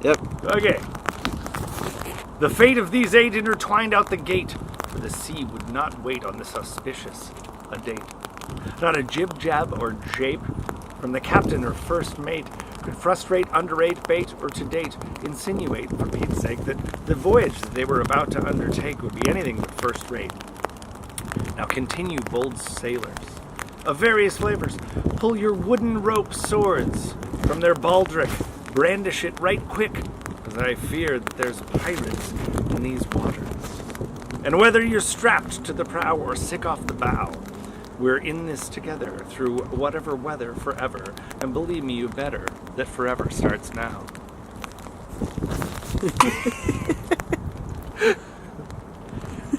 Yep. Okay. The fate of these 8 intertwined out the gate, for the sea would not wait on this auspicious a date. Not a jib-jab or jape from the captain or first mate could frustrate, underrate, bait, or to date insinuate, for Pete's sake, that the voyage that they were about to undertake would be anything but first rate. Now continue, bold sailors, of various flavors, pull your wooden rope swords from their baldric, brandish it right quick, because I fear that there's pirates in these waters. And whether you're strapped to the prow or sick off the bow, we're in this together through whatever weather forever, and believe me, you better, that forever starts now.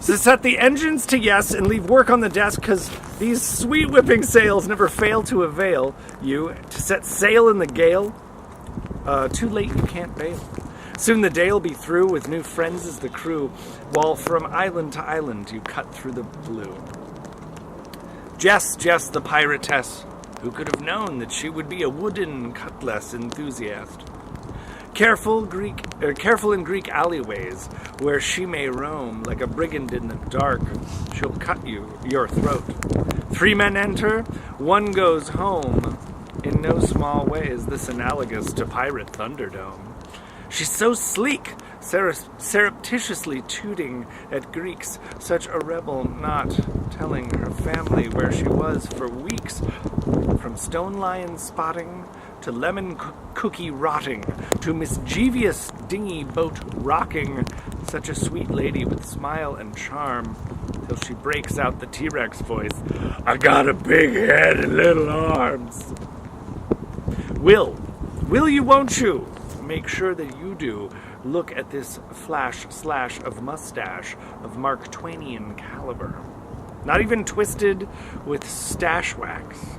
So set the engines to yes and leave work on the desk, because these sweet whipping sails never fail to avail you to set sail in the gale. Too late, you can't bail. Soon the day'll be through with new friends as the crew, while from island to island you cut through the blue. Jess, the piratess, who could have known that she would be a wooden cutlass enthusiast? Careful in Greek alleyways, where she may roam like a brigand in the dark, she'll cut your throat. 3 men enter, 1 goes home. In no small way is this analogous to Pirate Thunderdome. She's so sleek, surreptitiously tooting at Greeks, such a rebel not telling her family where she was for weeks. From stone lion spotting, to lemon cookie rotting, to mischievous dinghy boat rocking, such a sweet lady with smile and charm, till she breaks out the T-Rex voice, I got a big head and little arms. Will you, won't you? Make sure that you do look at this flash of mustache of Mark Twainian caliber. Not even twisted with stash wax.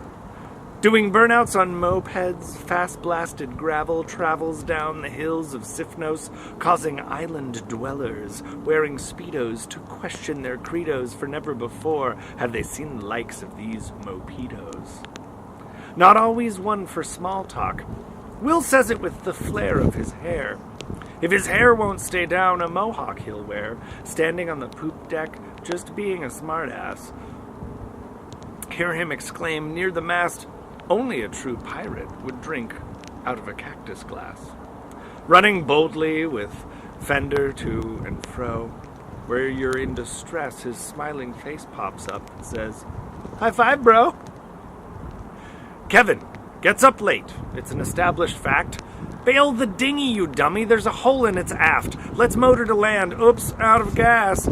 Doing burnouts on mopeds, fast-blasted gravel travels down the hills of Sifnos, causing island dwellers wearing Speedos to question their credos, for never before have they seen the likes of these mopedos. Not always one for small talk. Will says it with the flare of his hair. If his hair won't stay down, a mohawk he'll wear, standing on the poop deck, just being a smartass. Hear him exclaim near the mast, only a true pirate would drink out of a cactus glass. Running boldly with fender to and fro, where you're in distress, his smiling face pops up and says, High five, bro! Kevin gets up late. It's an established fact. Bail the dinghy, you dummy. There's a hole in its aft. Let's motor to land. Oops, out of gas.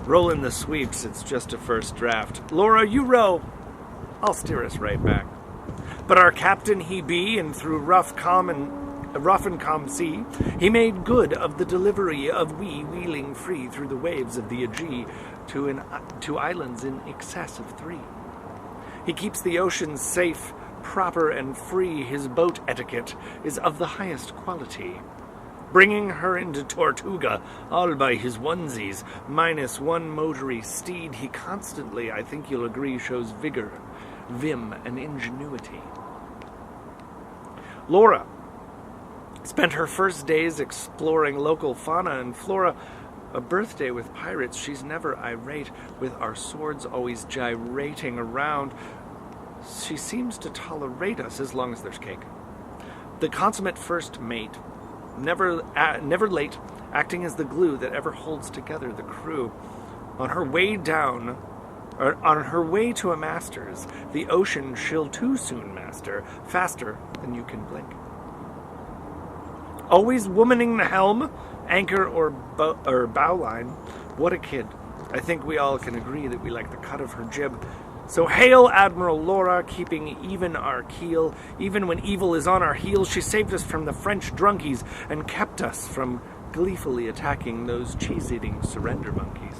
Roll in the sweeps. It's just a first draft. Laura, you row. I'll steer us right back. But our captain he be, and through rough and calm sea, he made good of the delivery of we wheeling free through the waves of the Aegean to islands in excess of 3. He keeps the ocean safe, proper and free. His boat etiquette is of the highest quality. Bringing her into Tortuga, all by his onesies, minus 1 motory steed, he constantly, I think you'll agree, shows vigor, vim, and ingenuity. Laura spent her first days exploring local fauna and flora. A birthday with pirates, she's never irate, with our swords always gyrating around. She seems to tolerate us as long as there's cake. The consummate first mate, never late, acting as the glue that ever holds together the crew. On her way to a master's, the ocean she'll too soon master, faster than you can blink. Always womaning the helm, anchor or bowline. What a kid. I think we all can agree that we like the cut of her jib. So hail Admiral Laura, keeping even our keel. Even when evil is on our heels, she saved us from the French drunkies and kept us from gleefully attacking those cheese-eating surrender monkeys.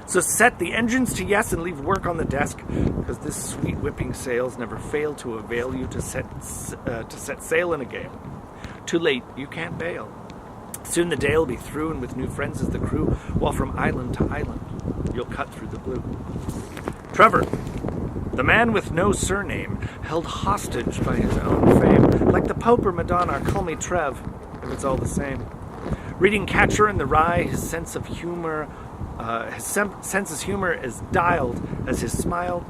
So set the engines to yes and leave work on the desk, because this sweet whipping sails never fail to avail you to set sail in a gale. Too late, you can't bail. Soon the day'll be through, and with new friends as the crew, while from island to island, you'll cut through the blue. Trevor, the man with no surname, held hostage by his own fame, like the Pope or Madonna, call me Trev. if it's all the same. Reading Catcher in the Rye, his sense of humor is dialed as his smile,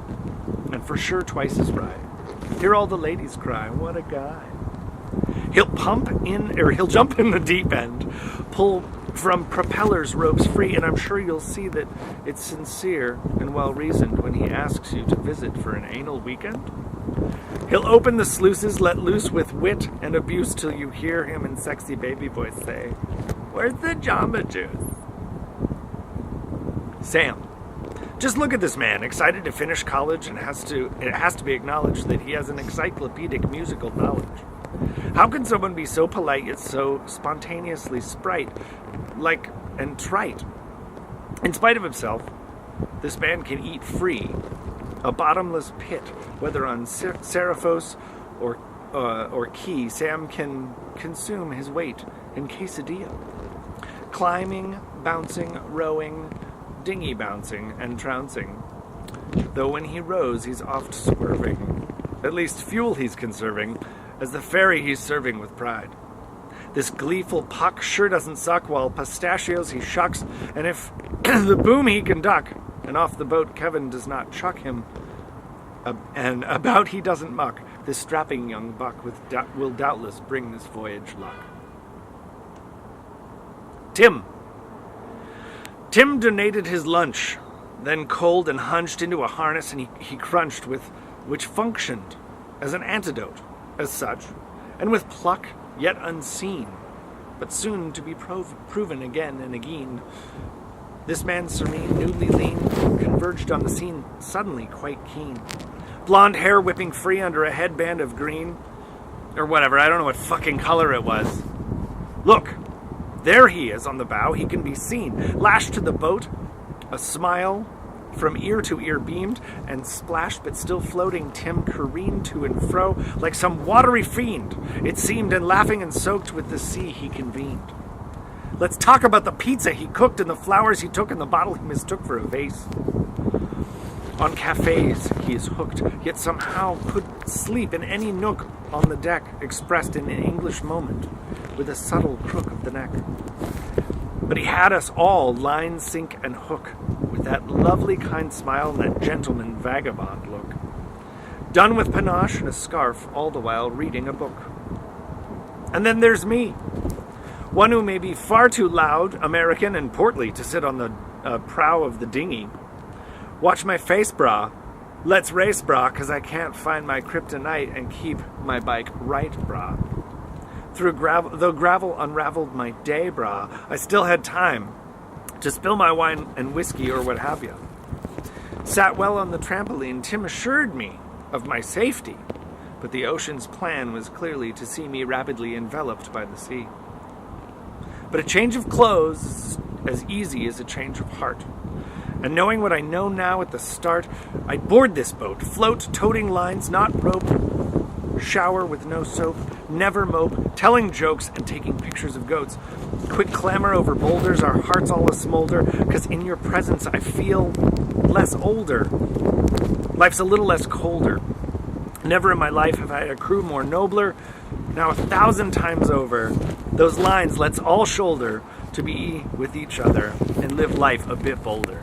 and for sure twice as wry. Hear all the ladies cry, what a guy. He'll jump in the deep end, pull from propellers ropes free, and I'm sure you'll see that it's sincere and well-reasoned when he asks you to visit for an anal weekend. He'll open the sluices, let loose with wit and abuse till you hear him in sexy baby voice say, where's the Jamba Juice? Sam. Just look at this man, excited to finish college, and it has to be acknowledged that he has an encyclopedic musical knowledge. How can someone be so polite yet so spontaneously sprite-like and trite? In spite of himself, this man can eat free, a bottomless pit, whether on Seraphos or Key. Sam can consume his weight in quesadilla. Climbing, bouncing, rowing, dinghy bouncing, and trouncing. Though when he rows, he's oft swerving. At least fuel he's conserving, as the ferry he's serving with pride. This gleeful puck sure doesn't suck, while pistachios he shucks, and if the boom he can duck, and off the boat Kevin does not chuck him, and about he doesn't muck, this strapping young buck will doubtless bring this voyage luck. Tim donated his lunch, then cold and hunched into a harness, and he crunched with which functioned as an antidote, as such, and with pluck yet unseen, but soon to be proven again and again. This man serene, newly lean, converged on the scene, suddenly quite keen. Blonde hair whipping free under a headband of green, or whatever, I don't know what fucking color it was. Look, there he is on the bow, he can be seen, lashed to the boat, a smile from ear to ear beamed, and splashed but still floating, Tim careened to and fro like some watery fiend, it seemed, and laughing and soaked with the sea he convened. Let's talk about the pizza he cooked and the flowers he took and the bottle he mistook for a vase. On cafes he is hooked, yet somehow could sleep in any nook on the deck, expressed in an English moment, with a subtle crook of the neck. But he had us all line, sink, and hook, with that lovely kind smile and that gentleman vagabond look. Done with panache and a scarf, all the while reading a book. And then there's me, one who may be far too loud, American, and portly to sit on the prow of the dinghy. Watch my face, brah. Let's race, brah, 'cause I can't find my kryptonite and keep my bike right, brah. Though gravel unraveled my day, brah, I still had time to spill my wine and whiskey or what have you. Sat well on the trampoline, Tim assured me of my safety, but the ocean's plan was clearly to see me rapidly enveloped by the sea. But a change of clothes is as easy as a change of heart. And knowing what I know now at the start, I'd board this boat, float, toting lines, not rope, shower with no soap, never mope, telling jokes and taking pictures of goats. Quick clamor over boulders, our hearts all a-smolder, 'cause in your presence I feel less older. Life's a little less colder. Never in my life have I had a crew more nobler. Now 1,000 times over, those lines let's all shoulder to be with each other and live life a bit bolder.